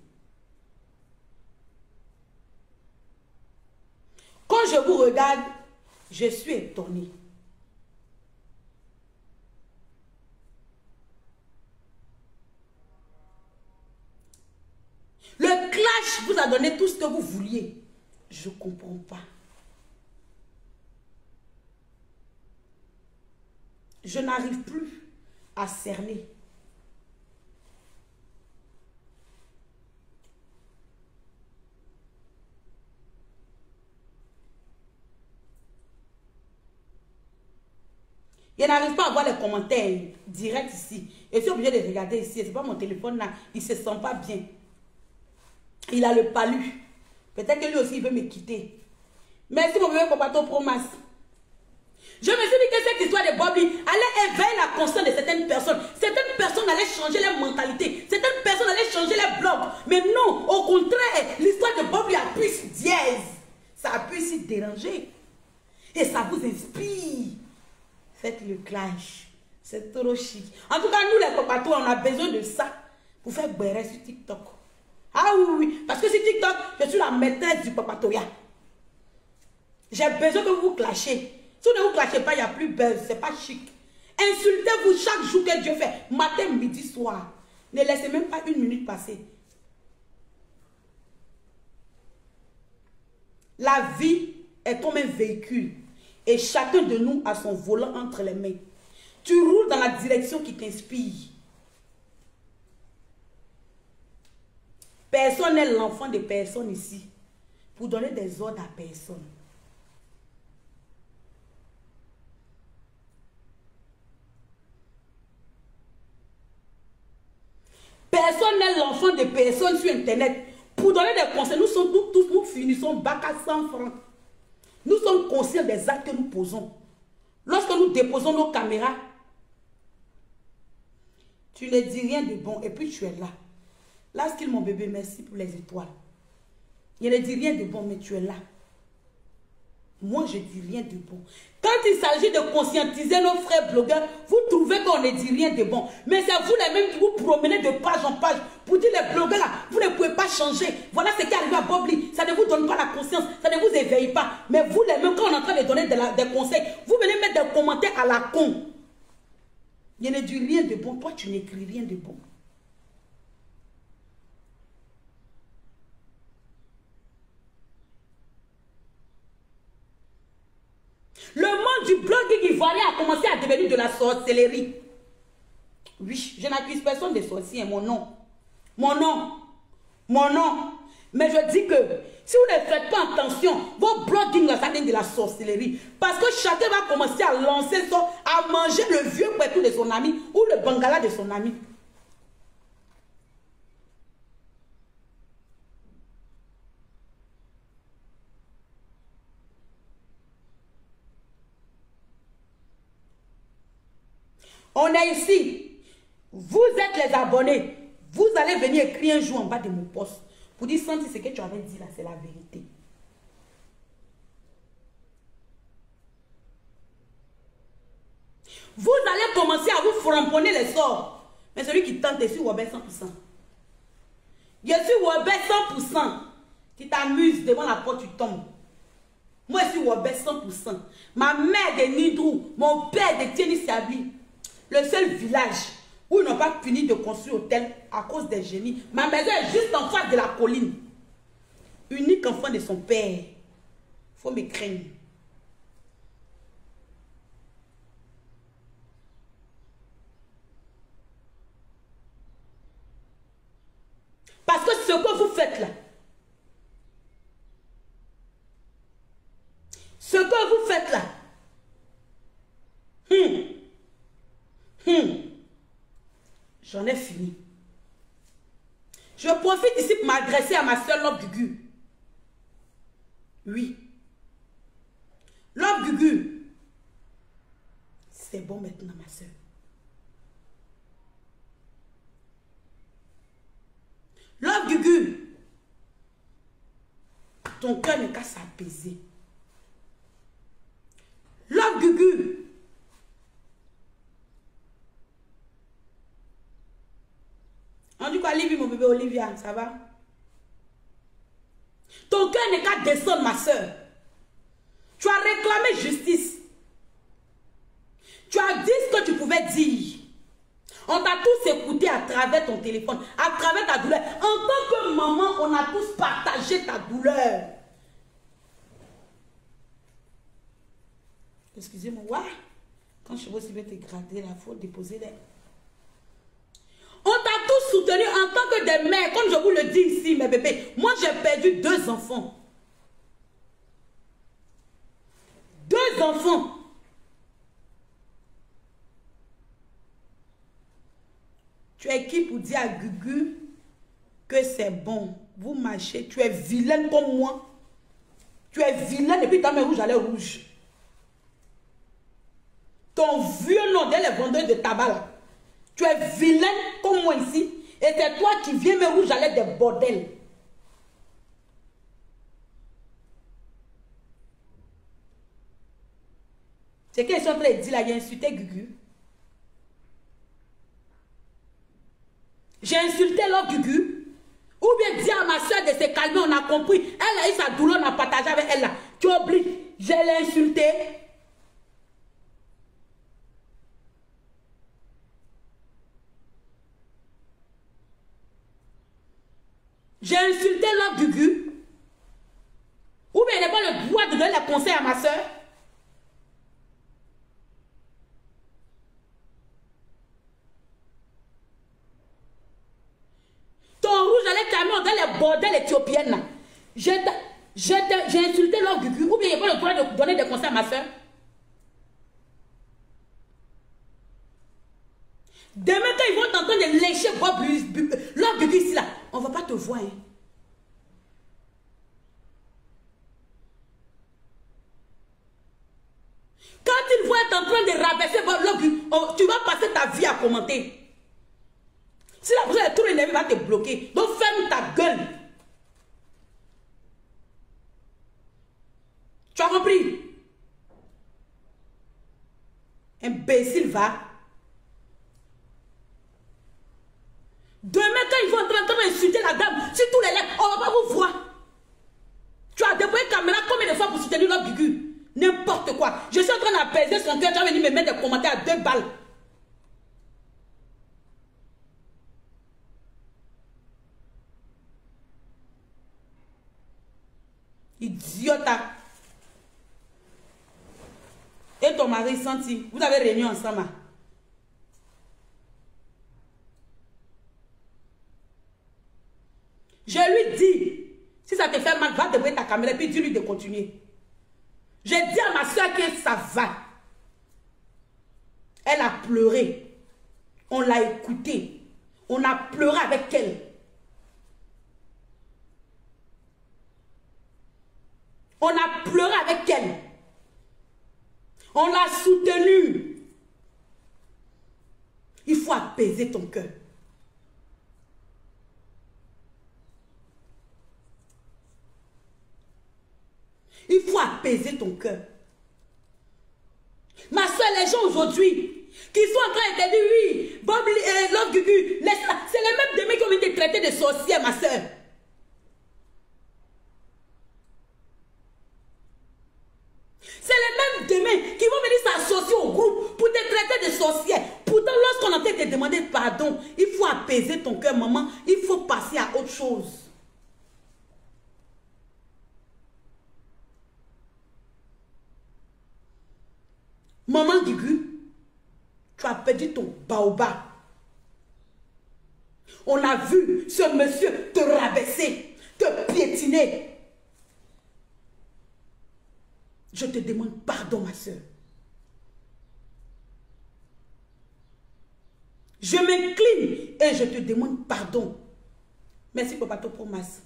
Quand je vous regarde, je suis étonnée. Le clash vous a donné tout ce que vous vouliez. Je ne comprends pas. Je n'arrive plus à cerner. Je n'arrive pas à voir les commentaires directs ici. Je suis obligé de regarder ici. Ce n'est pas mon téléphone là. Il ne se sent pas bien. Il a le palu. Peut-être que lui aussi il veut me quitter. Merci mon bébé Papato Promas. Je me suis dit que cette histoire de Bobby allait éveiller la conscience de certaines personnes. Certaines personnes allaient changer leur mentalité. Certaines personnes allaient changer leur blog. Mais non, au contraire, l'histoire de Bobby a pu se dièse. Ça a pu se déranger. Et ça vous inspire. Faites le clash. C'est trop chic. En tout cas, nous les Papato, on a besoin de ça pour faire béret sur TikTok. Ah oui, oui, parce que sur TikTok, je suis la maîtresse du papatoya. J'ai besoin que vous vous clashez. Si vous ne vous clashez pas, il n'y a plus buzz, c'est pas chic. Insultez-vous chaque jour que Dieu fait, matin, midi, soir. Ne laissez même pas 1 minute passer. La vie est comme un véhicule et chacun de nous a son volant entre les mains. Tu roules dans la direction qui t'inspire. Personne n'est l'enfant de personne ici pour donner des ordres à personne. Personne n'est l'enfant de personne sur Internet pour donner des conseils. Nous finissons bac à 100 francs. Nous sommes conscients des actes que nous posons. Lorsque nous déposons nos caméras, tu ne dis rien de bon et puis tu es là. Là, ce qu'il mon bébé, merci pour les étoiles. Je ne dis rien de bon, mais tu es là. Moi, je dis rien de bon. Quand il s'agit de conscientiser nos frères blogueurs, vous trouvez qu'on ne dit rien de bon. Mais c'est vous les mêmes qui vous promenez de page en page pour dire les blogueurs là, vous ne pouvez pas changer. Voilà ce qui est arrivé à Bobli. Ça ne vous donne pas la conscience, ça ne vous éveille pas. Mais vous les mêmes, quand on est en train de donner des conseils, vous venez mettre des commentaires à la con. Je ne dis rien de bon. Toi, tu n'écris rien de bon. Le monde du blogging ivoirien a commencé à devenir de la sorcellerie. Oui, je n'accuse personne de sorcier, mon nom. Mon nom. Mon nom. Mais je dis que si vous ne faites pas attention, vos blogging là, ça devient de la sorcellerie. Parce que chacun va commencer à lancer son, à manger le vieux pétou de son ami ou le bangala de son ami. On est ici. Vous êtes les abonnés. Vous allez venir écrire un jour en bas de mon poste pour dire, Santi, ce que tu avais dit là, c'est la vérité. Vous allez commencer à vous framponner les sorts. Mais celui qui tente, c'est Wobé 100%. Je suis Wobé 100%. Tu t'amuses devant la porte, tu tombes. Moi, je suis Wobé 100%. Ma mère de Nidrou, mon père de Tieni Siabli. Le seul village où ils n'ont pas fini de construire hôtel à cause des génies. Ma maison est juste en face de la colline. Unique enfant de son père. Il faut me craindre. Parce que ce que vous faites là, ce que vous faites là, j'en ai fini. Je profite ici pour m'adresser à ma soeur Lob Gugu. Oui. Lob Gugu. C'est bon maintenant, ma soeur. Lob Gugu. Ton ton cœur n'est qu'à s'apaiser. Love Gugu. On dit quoi, Olivia, mon bébé Olivia, ça va? Ton cœur n'est qu'à descendre, ma soeur. Tu as réclamé justice. Tu as dit ce que tu pouvais dire. On t'a tous écouté à travers ton téléphone, à travers ta douleur. En tant que maman, on a tous partagé ta douleur. Excusez-moi, ouais. Quand je vois si je vais te grader, il faut déposer les... On t'a tous soutenu en tant que des mères, comme je vous le dis ici, mes bébés. Moi, j'ai perdu 2 enfants. 2 enfants. Tu es qui pour dire à Gugu que c'est bon? Vous marchez, tu es vilaine comme moi. Tu es vilaine et puis ta main rouge, elle est rouge. Ton vieux nom dès les vendeurs de tabac là. Tu es vilaine comme moi ici. Et c'est toi qui viens me rouge à l'aide des bordels. C'est qu'ils sont en train de dire là, il a insulté Gugu. J'ai insulté leur Gugu. Ou bien dire à ma soeur de se calmer, on a compris. Elle a eu sa douleur, on a partagé avec elle là. Tu oublies, je l'ai insulté. J'ai insulté leur Gugu. Ou bien elle n'a pas le droit de donner les conseils à ma soeur. Ton rouge allait calmer dans les bordels éthiopiennes. J'ai insulté leur Gugu. Ou bien il n'a pas le droit de donner des conseils à ma soeur. Demain, quand ils vont t'entendre de lécher leur Gugu ici là, on ne va pas te voir. Hein. Quand ils vont être en train de rabaisser leur Gugu, tu vas passer ta vie à commenter. Si la personne est trop énervée, va te bloquer. Donc ferme ta gueule. Tu as compris? Imbécile, va. Demain, quand ils vont entrer insulter la dame, si tous les lèvres, on ne va pas vous voir. Tu as déployé caméra combien de fois pour soutenir leur Gugu? N'importe quoi. Je suis en train d'apaiser son cœur. Tu vas venir me mettre des commentaires à 2 balles. Idiota. Et ton mari senti. Vous avez réuni ensemble. Je lui dis, si ça te fait mal, va débrouiller ta caméra et puis dis-lui de continuer. J'ai dit à ma soeur que ça va. Elle a pleuré. On l'a écoutée. On a pleuré avec elle. On a pleuré avec elle. On l'a soutenue. Il faut apaiser ton cœur. Il faut apaiser ton cœur. Ma soeur, les gens aujourd'hui qui sont en train de te dire oui, Bob, Love Gugu, c'est les mêmes demain qui ont été traités de sorcières, ma soeur. C'est les mêmes demain qui vont venir s'associer au groupe pour te traiter de sorcière. Pourtant, lorsqu'on entend te demander pardon, il faut apaiser ton cœur, maman. Il faut passer à autre chose. Maman Gugu, tu as perdu ton baobab. On a vu ce monsieur te rabaisser, te piétiner. Je te demande pardon, ma soeur. Je m'incline et je te demande pardon. Merci, Papa Topomas.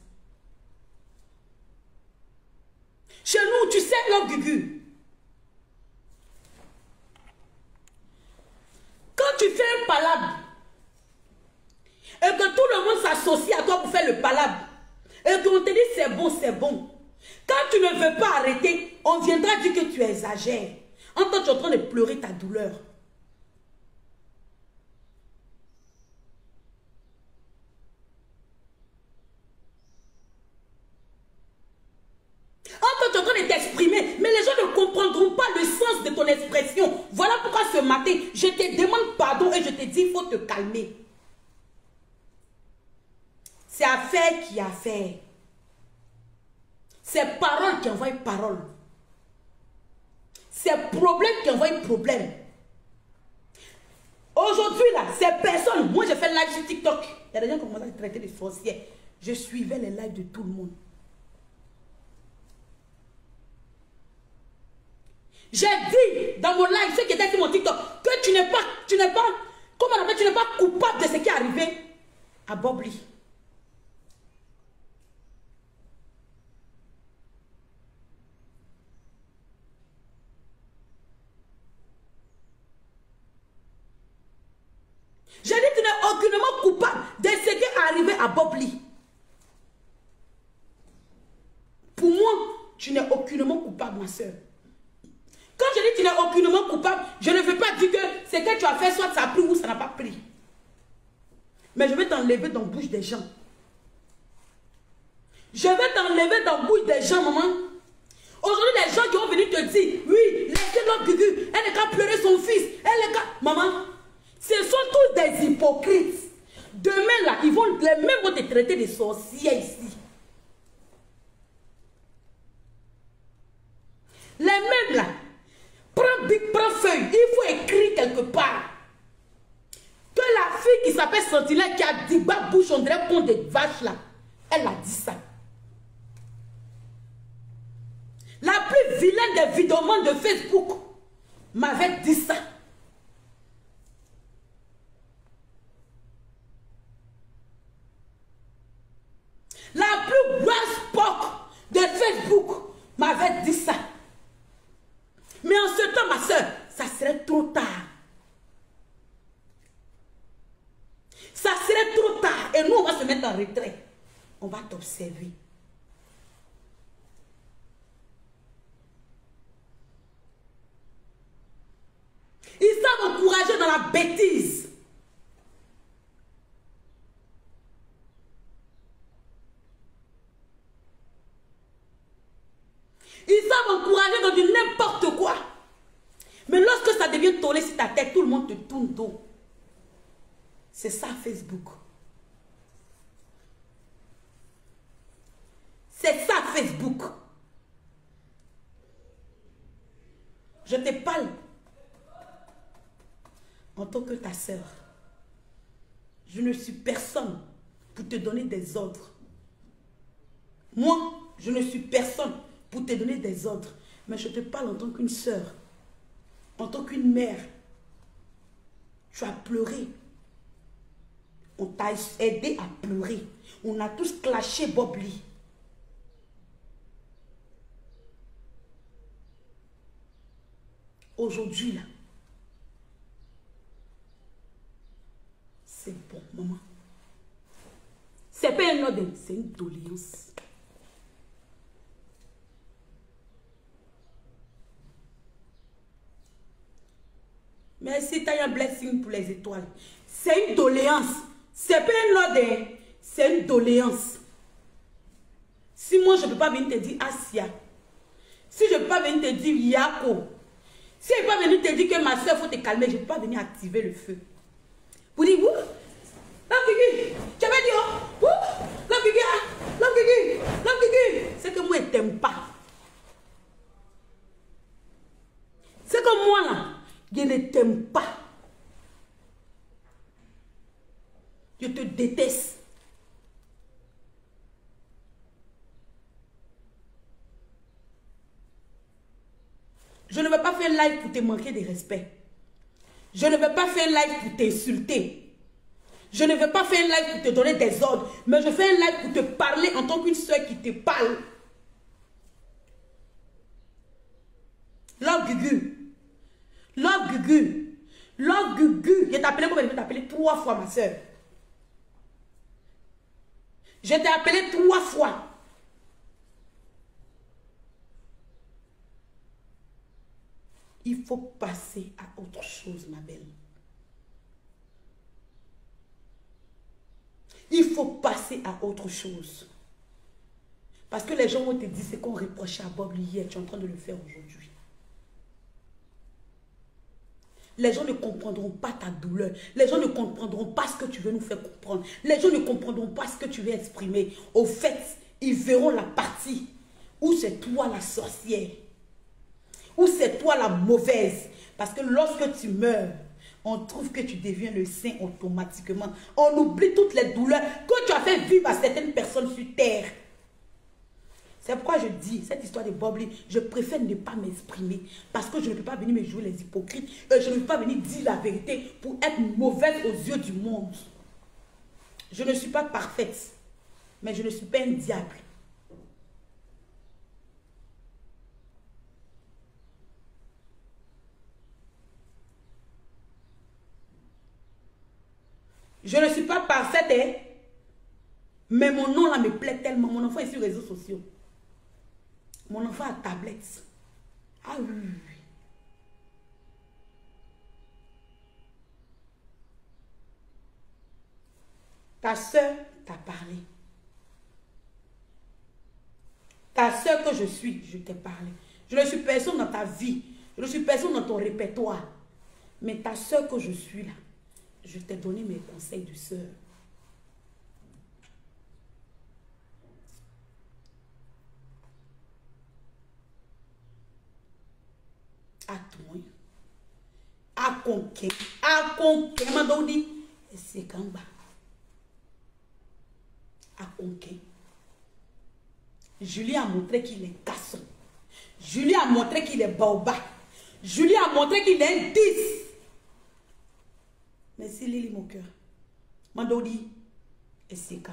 Chez nous, tu sais, Love Gugu. Quand tu fais un palabre et que tout le monde s'associe à toi pour faire le palabre et qu'on te dit c'est bon, Quand tu ne veux pas arrêter, on viendra dire que tu exagères. En tant que tu es en train de pleurer ta douleur. Tu es en train de t'exprimer, mais les gens ne comprendront pas le sens de ton expression. Voilà pourquoi ce matin, je te demande pardon et je te dis, il faut te calmer. C'est affaire qui a affaire. C'est parole qui envoie parole. C'est problème qui envoie problème. Aujourd'hui, là, ces personnes, moi j'ai fait live sur TikTok. Il y a des gens qui commencent à traiter des sorcières. Je suivais les lives de tout le monde. J'ai dit dans mon live, ceux qui étaient sur mon TikTok, que tu n'es pas, comment on appelle, tu n'es pas coupable de ce qui est arrivé à Bob Lee. J'ai dit que tu n'es aucunement coupable de ce qui est arrivé à Bob Lee. Pour moi, tu n'es aucunement coupable, ma soeur. Quand je dis que tu n'es aucunement coupable, je ne veux pas dire que ce que tu as fait, soit ça a pris ou ça n'a pas pris. Mais je vais t'enlever dans la bouche des gens. Je vais t'enlever dans la bouche des gens, maman. Aujourd'hui, les gens qui vont venir te dire, oui, laissez notre Gugu, elle n'est qu'à pleurer son fils, elle n'est qu'à... Maman, ce sont tous des hypocrites. Demain, là, les mêmes vont te traiter de sorciers ici. Les mêmes, là. Prends feuille, il faut écrire quelque part. Que la fille qui s'appelle Sentinelle, qui a dit bah bouche, on dirait pont des vaches là, elle a dit ça. La plus vilaine des vidéomans de Facebook m'avait dit ça. La plus grosse porc de Facebook m'avait dit ça. Mais en ce temps, ma soeur, ça serait trop tard. Ça serait trop tard. Et nous, on va se mettre en retrait. On va t'observer. Ils savent encourager dans la bêtise. Ils savent encourager dans du n'importe quoi. Mais lorsque ça devient tourner sur ta tête, tout le monde te tourne dos. C'est ça Facebook. C'est ça Facebook. Je te parle en tant que ta sœur. Je ne suis personne pour te donner des ordres. Moi, je ne suis personne pour te donner des ordres. Mais je te parle en tant qu'une sœur, en tant qu'une mère. Tu as pleuré. On t'a aidé à pleurer. On a tous clashé Bob Lee. Aujourd'hui, là, c'est bon, maman. C'est pas un ordre, c'est une doléance. Merci, t'as un blessing pour les étoiles. C'est une doléance. C'est pas un ordre, c'est une doléance. Si moi, je ne peux pas venir te dire Asia, si je ne peux pas venir te dire Yako, si je ne peux pas venir te dire que ma soeur, il faut te calmer, je ne peux pas venir activer le feu. Vous dites, ouh, la Gugu, tu avais dit, ouh, la Gugu, la Gugu, la Gugu. C'est que moi, je ne t'aime pas. C'est que moi, là, je ne t'aime pas. Je te déteste. Je ne veux pas faire live pour te manquer de respect. Je ne veux pas faire live pour t'insulter. Je ne veux pas faire live pour te donner des ordres. Mais je fais un live pour te parler en tant qu'une soeur qui te parle. Love Gugu. Love Gugu. Love Gugu. Je t'ai appelé comme je vais t'appeler 3 fois, ma soeur. Je t'ai appelé 3 fois. Il faut passer à autre chose, ma belle. Il faut passer à autre chose. Parce que les gens vont te dire ce qu'on reprochait à Bob hier, tu es en train de le faire aujourd'hui. Les gens ne comprendront pas ta douleur. Les gens ne comprendront pas ce que tu veux nous faire comprendre. Les gens ne comprendront pas ce que tu veux exprimer. Au fait, ils verront la partie où c'est toi la sorcière. Où c'est toi la mauvaise. Parce que lorsque tu meurs, on trouve que tu deviens le saint automatiquement. On oublie toutes les douleurs que tu as fait vivre à certaines personnes sur terre. C'est pourquoi je dis, cette histoire de Bobli, je préfère ne pas m'exprimer. Parce que je ne peux pas venir me jouer les hypocrites. Je ne peux pas venir dire la vérité pour être mauvaise aux yeux du monde. Je ne suis pas parfaite. Mais je ne suis pas un diable. Je ne suis pas parfaite, hein? Mais mon nom là me plaît tellement. Mon enfant est sur les réseaux sociaux. Mon enfant a tablette. Ah oui, oui, oui. Ta soeur t'a parlé. Ta soeur que je suis, je t'ai parlé. Je ne suis personne dans ta vie. Je ne suis personne dans ton répertoire. Mais ta soeur que je suis là, je t'ai donné mes conseils de soeur. À toi, à conquer, Madodi, et c'est Kamba. À conquer. Julie a montré qu'il est garçon. Julie a montré qu'il est baobab. Julie a montré qu'il est un 10. Merci Lili, mon cœur. Madodi, et c'est quand?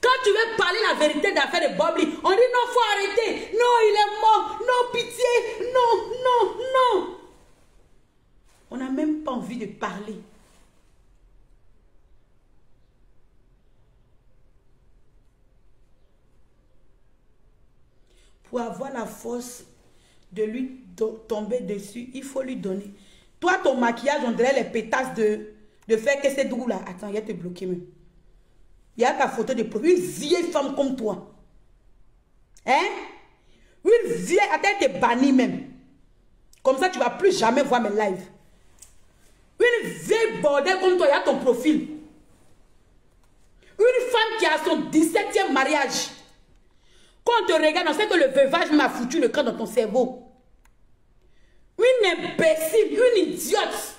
Quand tu veux parler la vérité d'affaires de Bobli, on dit non, faut arrêter. Non, il est mort. Non, pitié. Non, non, non. On n'a même pas envie de parler. Pour avoir la force de lui tomber dessus, il faut lui donner. Toi, ton maquillage, on dirait les pétasses de faire que c'est doux là. Attends, il va te bloquer même. Il y a ta photo de profil. Une vieille femme comme toi. Hein? Une vieille, attends, elle te bannit même. Comme ça, tu ne vas plus jamais voir mes lives. Une vieille bordel comme toi, il y a ton profil. Une femme qui a son 17e mariage. Quand on te regarde, on sait que le veuvage m'a foutu le camp dans ton cerveau. Une imbécile, une idiote.